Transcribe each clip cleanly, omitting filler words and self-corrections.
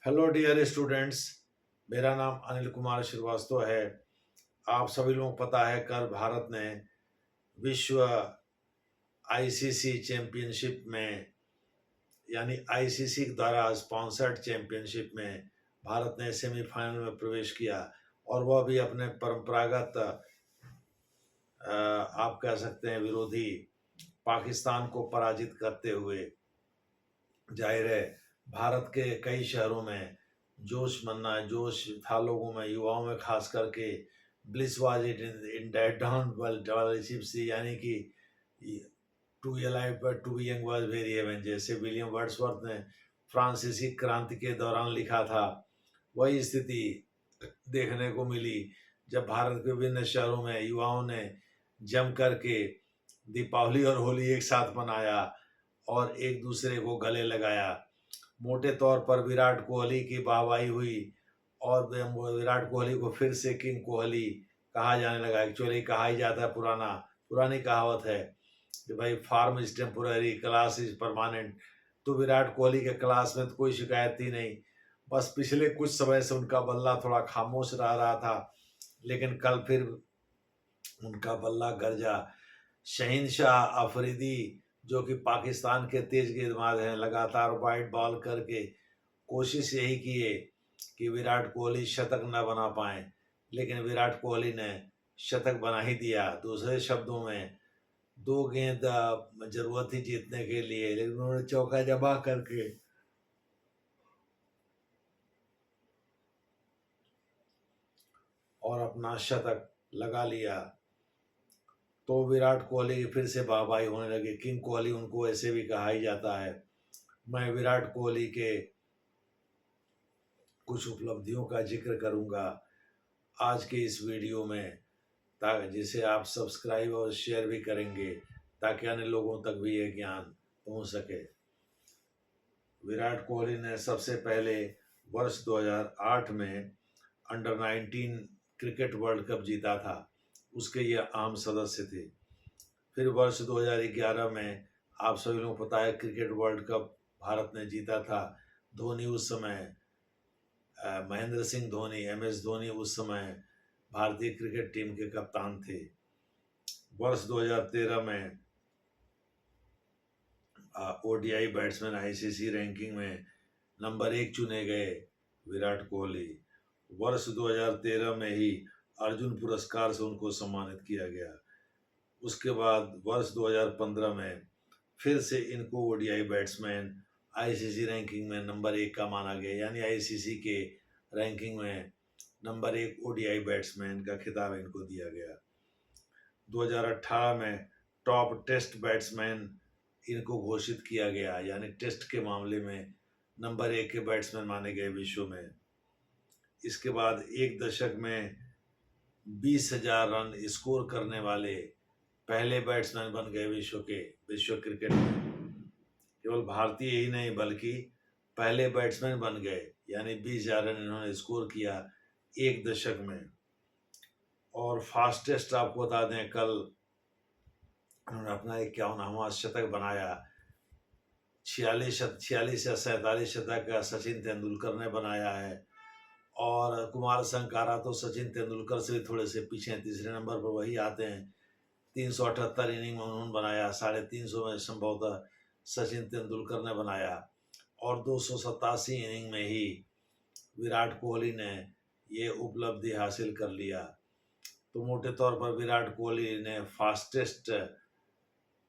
Hello dear students. मेरा नाम अनिल कुमार श्रीवास्तव है। आप सभी लोगों को पता है कल भारत ने विश्व आईसीसी चैंपियनशिप में यानी आईसीसी द्वारा स्पॉन्सर्ड चैंपियनशिप में भारत ने सेमीफाइनल में प्रवेश किया और वह भी अपने परंपरागत आप कह सकते हैं विरोधी पाकिस्तान को पराजित करते हुए। जाहिर है भारत के कई शहरों में जोश था लोगों में, युवाओं में, खास करके bliss was it in that dawn सी, यानी कि to be alive but to be young was very heaven, जैसे विलियम वर्ड्सवर्थ ने फ्रांसीसी क्रांति के दौरान लिखा था। वही स्थिति देखने को मिली जब भारत के विभिन्न शहरों में युवाओं ने जम करके दीपावली और होली एक साथ मनाया और एक दूसरे को गले लगाया। मोटे तौर पर विराट कोहली की वाहवाही हुई और विराट कोहली को फिर से किंग कोहली कहा जाने लगा। एक्चुअली कहा ही जाता है, पुरानी कहावत है कि भाई form is temporary, class is permanent. तो विराट कोहली के क्लास में तो कोई शिकायत थी नहीं, बस पिछले कुछ समय से उनका बल्ला थोड़ा खामोश रहा था, लेकिन कल फिर उनका बल्ला गरजा। शहीनशाह अफरीदी जो कि पाकिस्तान के तेज गेंदबाज हैं, लगातार वाइड बॉल करके कोशिश यही किए कि विराट कोहली शतक न बना पाए, लेकिन विराट कोहली ने शतक बना ही दिया। दूसरे शब्दों में दो गेंद जरूरत थी जीतने के लिए, लेकिन उन्होंने चौका जमा करके और अपना शतक लगा लिया। तो विराट कोहली की फिर से वाहवाही होने लगी। किंग कोहली उनको ऐसे भी कहा ही जाता है। मैं विराट कोहली के कुछ उपलब्धियों का जिक्र करूंगा आज के इस वीडियो में, ताकि जिसे आप सब्सक्राइब और शेयर भी करेंगे ताकि अन्य लोगों तक भी ये ज्ञान पहुंच सके। विराट कोहली ने सबसे पहले वर्ष 2008 में अंडर 19 क्रिकेट वर्ल्ड कप जीता था, उसके ये आम सदस्य थे। फिर वर्ष 2011 में आप सभी लोगों को पता है क्रिकेट वर्ल्ड कप भारत ने जीता था। धोनी उस समय महेंद्र सिंह धोनी, MS धोनी उस समय भारतीय क्रिकेट टीम के कप्तान थे। वर्ष 2013 में ODI बैट्समैन ICC रैंकिंग में नंबर 1 चुने गए विराट कोहली। वर्ष 2013 में ही अर्जुन पुरस्कार से उनको सम्मानित किया गया। उसके बाद वर्ष 2015 में फिर से इनको ODI बैट्समैन ICC रैंकिंग में नंबर 1 का माना गया, यानी ICC के रैंकिंग में नंबर 1 ODI बैट्समैन का खिताब इनको दिया गया। 2018 में टॉप टेस्ट बैट्समैन इनको घोषित किया गया, यानी टेस्ट के मामले में नंबर 1 के बैट्समैन माने गए विश्व में। इसके बाद एक दशक में 20,000 रन स्कोर करने वाले पहले बैट्समैन बन गए विश्व क्रिकेट में। केवल भारतीय ही नहीं बल्कि पहले बैट्समैन बन गए, यानी 20,000 रन इन्होंने स्कोर किया एक दशक में। और फास्टेस्ट आपको बता दें, कल उन्होंने अपना 51वां शतक बनाया। 46 या 47 शतक सचिन तेंदुलकर ने बनाया है, और कुमार संगाकारा तो सचिन तेंदुलकर से भी थोड़े से पीछे, तीसरे नंबर पर वही आते हैं। 378 इनिंग में उन्होंने बनाया, 350 में संभवतः सचिन तेंदुलकर ने बनाया, और 287 इनिंग में ही विराट कोहली ने ये उपलब्धि हासिल कर लिया। तो मोटे तौर पर विराट कोहली ने फास्टेस्ट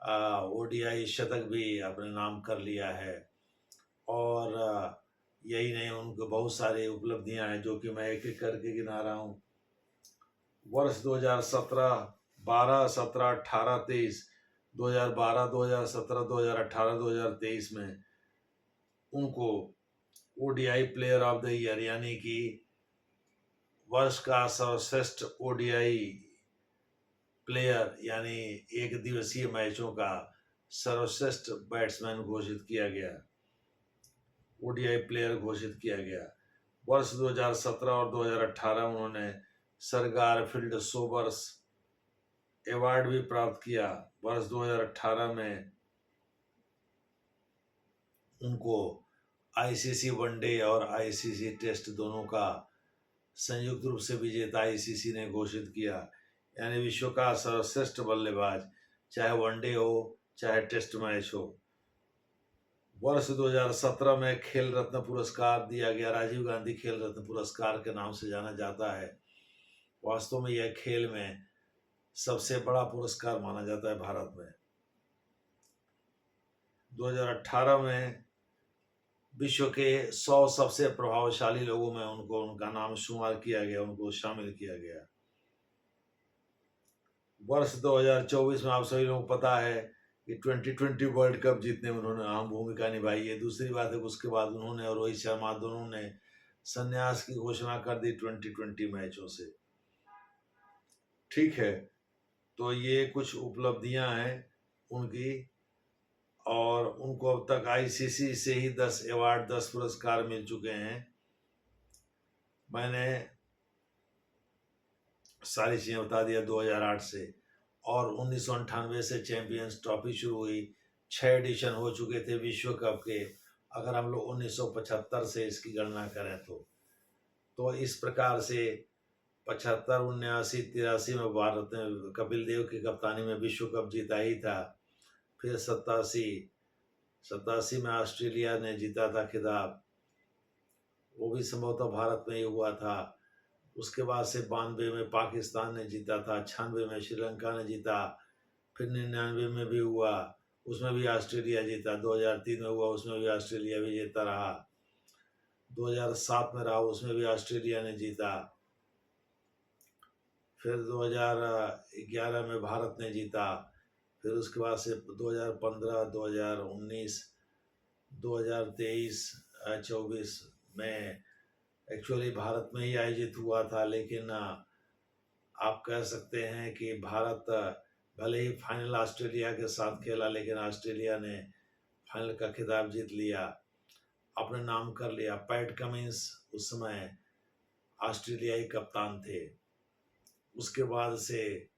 ODI शतक भी अपने नाम कर लिया है। और यही नहीं, उनके बहुत सारे उपलब्धियां हैं जो कि मैं एक एक करके गिना रहा हूँ। वर्ष 2017, 12, 17, 18, 23, 2012, 2017, 2018, 2023 में उनको ODI player of the year, यानी कि वर्ष का सर्वश्रेष्ठ ODI प्लेयर, यानी एक दिवसीय मैचों का सर्वश्रेष्ठ बैट्समैन घोषित किया गया, ODI प्लेयर घोषित किया गया। वर्ष 2017 और 2018 उन्होंने सर गारफील्ड सोबर्स अवार्ड भी प्राप्त किया। वर्ष 2018 में उनको आईसीसी वनडे और आईसीसी टेस्ट दोनों का संयुक्त रूप से विजेता आईसीसी ने घोषित किया। यानी विश्व का सर्वश्रेष्ठ बल्लेबाज, चाहे वनडे हो चाहे टेस्ट मैच हो। वर्ष 2017 में खेल रत्न पुरस्कार दिया गया। राजीव गांधी खेल रत्न पुरस्कार के नाम से जाना जाता है। वास्तव में यह खेल में सबसे बड़ा पुरस्कार माना जाता है भारत में। 2018 में विश्व के 100 सबसे प्रभावशाली लोगों में उनका नाम शुमार किया गया, उनको शामिल किया गया। वर्ष 2024 में आप सभी लोगों को पता है कि 2020 वर्ल्ड कप जीतने में उन्होंने अहम भूमिका निभाई है। दूसरी बात है कि उसके बाद उन्होंने और रोहित शर्मा दोनों ने संन्यास की घोषणा कर दी 2020 मैचों से। ठीक है, तो ये कुछ उपलब्धियां हैं उनकी, और उनको अब तक आईसीसी से ही 10 अवार्ड 10 पुरस्कार मिल चुके हैं। मैंने सारी चीज़ें बता दिया 2008 से, और 1998 से चैंपियंस ट्रॉफी शुरू हुई। 6 एडिशन हो चुके थे विश्व कप के, अगर हम लोग 1975 से इसकी गणना करें तो इस प्रकार से 75, 79, 83 में भारत ने कपिल देव की कप्तानी में विश्व कप जीता ही था। फिर 87 में ऑस्ट्रेलिया ने जीता था खिताब, वो भी संभवतः भारत में ही हुआ था। उसके बाद से 92 में पाकिस्तान ने जीता था, 96 में श्रीलंका ने जीता, फिर 99 में भी हुआ, उसमें भी ऑस्ट्रेलिया जीता। 2003 में हुआ, उसमें भी ऑस्ट्रेलिया विजेता रहा। 2007 में रहा, उसमें भी ऑस्ट्रेलिया ने जीता। फिर 2011 में भारत ने जीता। फिर उसके बाद से 2015, 2019, 2023, 24 में एक्चुअली भारत में ही आयोजित हुआ था। लेकिन आप कह सकते हैं कि भारत भले ही फाइनल ऑस्ट्रेलिया के साथ खेला, लेकिन ऑस्ट्रेलिया ने फाइनल का खिताब जीत लिया, अपने नाम कर लिया। पैट कमिंस उस समय ऑस्ट्रेलियाई कप्तान थे। उसके बाद से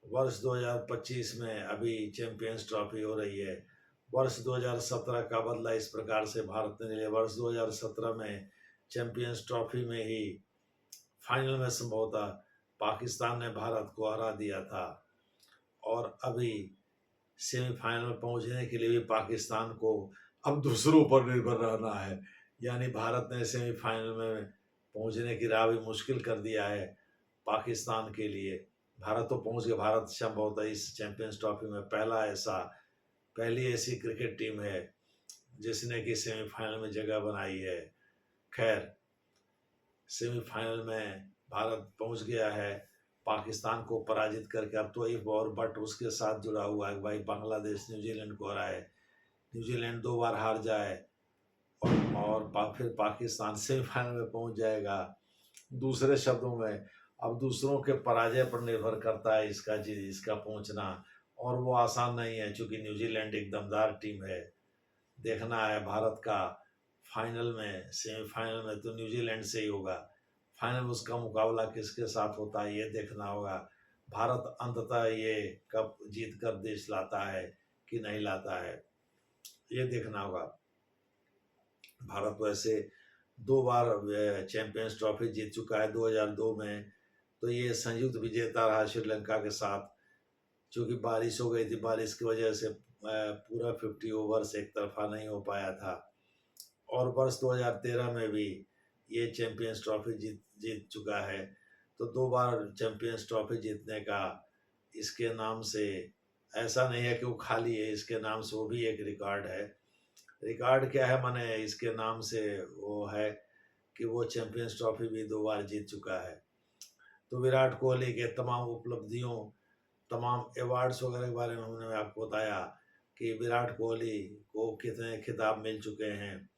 वर्ष 2025 में अभी चैंपियंस ट्रॉफी हो रही है। वर्ष 2017 का बदला इस प्रकार से भारत ने लिया। वर्ष 2017 में चैंपियंस ट्रॉफी में ही फाइनल में संभवतः पाकिस्तान ने भारत को हरा दिया था, और अभी सेमीफाइनल में पहुंचने के लिए भी पाकिस्तान को अब दूसरों पर निर्भर रहना है। यानी भारत ने सेमीफाइनल में पहुंचने की राह भी मुश्किल कर दिया है पाकिस्तान के लिए। भारत तो पहुंच गया। भारत संभवतः इस चैंपियंस ट्रॉफी में पहली ऐसी क्रिकेट टीम है जिसने कि सेमीफाइनल में जगह बनाई है। खैर, सेमीफाइनल में भारत पहुंच गया है पाकिस्तान को पराजित करके। अब तो एक और बट उसके साथ जुड़ा हुआ है, भाई बांग्लादेश न्यूजीलैंड को हराए, न्यूजीलैंड 2 बार हार जाए और फिर पाकिस्तान सेमीफाइनल में पहुंच जाएगा। दूसरे शब्दों में अब दूसरों के पराजय पर निर्भर करता है इसका पहुंचना, और वो आसान नहीं है, क्योंकि न्यूजीलैंड एक दमदार टीम है। देखना है भारत का फाइनल में, सेमीफाइनल में तो न्यूजीलैंड से ही होगा। फाइनल उसका मुकाबला किसके साथ होता है ये देखना होगा। भारत अंततः ये कप जीत कर देश लाता है कि नहीं लाता है, ये देखना होगा। भारत वैसे 2 बार चैंपियंस ट्रॉफी जीत चुका है। 2002 में तो ये संयुक्त विजेता रहा श्रीलंका के साथ, क्योंकि बारिश हो गई थी, बारिश की वजह से पूरा 50 ओवर्स एक तरफा नहीं हो पाया था। और वर्ष 2013 में भी ये चैंपियंस ट्रॉफी जीत चुका है। तो 2 बार चैंपियंस ट्रॉफी जीतने का इसके नाम से ऐसा नहीं है कि वो खाली है, इसके नाम से वो भी एक रिकॉर्ड है। रिकॉर्ड क्या है, माने इसके नाम से वो है कि वो चैंपियंस ट्रॉफी भी 2 बार जीत चुका है। तो विराट कोहली के तमाम उपलब्धियों, तमाम अवार्ड्स वगैरह के बारे में हमने आपको बताया कि विराट कोहली को कितने खिताब मिल चुके हैं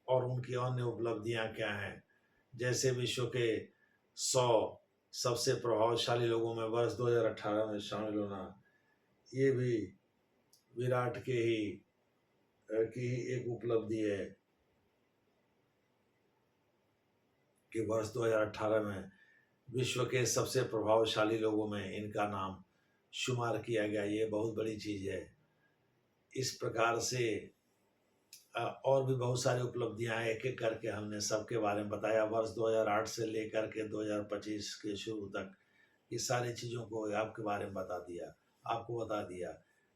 और उनकी अन्य उपलब्धियां क्या हैं। जैसे विश्व के 100 सबसे प्रभावशाली लोगों में वर्ष 2018 में शामिल होना, ये भी विराट की एक उपलब्धि है कि वर्ष 2018 में विश्व के सबसे प्रभावशाली लोगों में इनका नाम शुमार किया गया। ये बहुत बड़ी चीज़ है। इस प्रकार से और भी बहुत सारी उपलब्धियां हैं, एक एक करके हमने सबके बारे में बताया। वर्ष 2008 से लेकर के 2025 के शुरू तक ये सारी चीज़ों को आपके बारे में बता दिया, आपको बता दिया।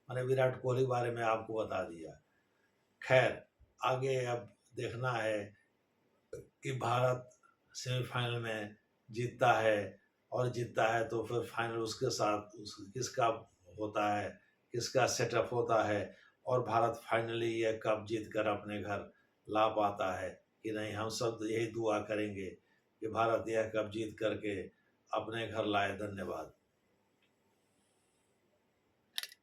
मैंने विराट कोहली बारे में आपको बता दिया। खैर, आगे अब देखना है कि भारत सेमीफाइनल में जीतता है, और जीतता है तो फिर फाइनल उसके साथ किसका होता है, किसका सेटअप होता है, और भारत फाइनली यह कप जीत कर अपने घर ला पाता है कि नहीं। हम सब यही दुआ करेंगे कि भारत यह कप जीत करके अपने घर लाए। धन्यवाद।